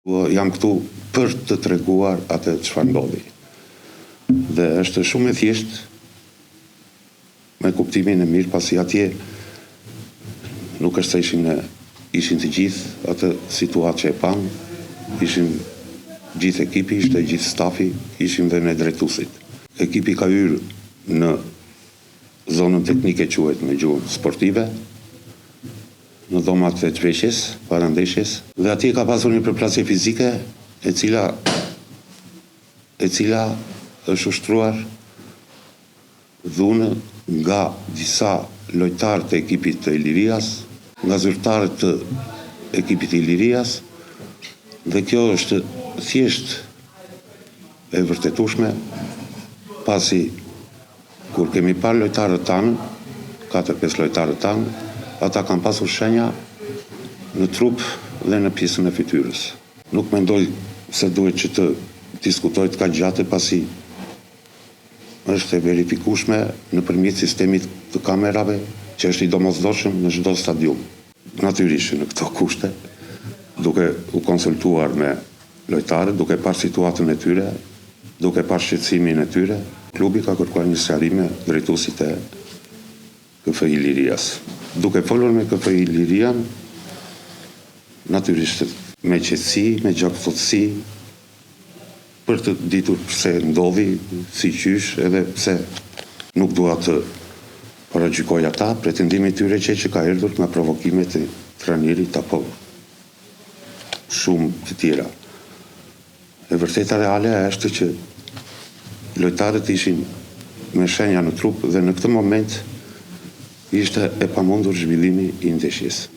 Jam këtu për të treguar atë çfarë ndodhi. Dhe është shumë e thjeshtë me kuptimin e mirë, pasi atje nuk është se ishin të gjithë atë situatë që e panë, ishin gjithë ekipi, ishte gjithë stafi, ishim dhe ne drejtuesit. Ekipi ka hyrë në zonën teknike quhet me gjuhën sportive, në dhomat e çveshjes, para ndeshjes, dhe atje ka pasur një përplasje fizike e cila është ushtruar dhunë nga disa lojtarë të ekipit të Ilirias, nga zyrtarët të ekipit të Ilirias, dhe kjo është thjesht e vërtetueshme, pasi kur kemi parë lojtarët tanë, 4-5 lojtarët tanë, ata kanë pasur shenja në trup dhe në pjesën e fytyrës. Nuk mendoj se duhet që të diskutojt ka gjatë, pasi është e verifikueshme nëpërmjet sistemit të kamerave, që është i domosdoshëm në çdo stadium. Natyrisht në këto kushte, duke u konsultuar me lojtarët, duke parë situatën e tyre, duke parë shqetësimin e tyre, klubi ka kërkuar një sqarim drejtuesit e KFI Ilirias. Duke folur me KFI Ilirian, natyrisht me qetësi, me gjakthotësi, për të ditur pse ndodhi, si qysh, edhe pse nuk dua të paragjykoj ata, pretendimi i tyre që ka erdhur nga provokimet e trajnerit apo shumë të tjera. E vërteta reale është që lojtarët ishin me shenja në trup dhe në këtë moment ishte e pamundur zhvillimi i ndeshjes.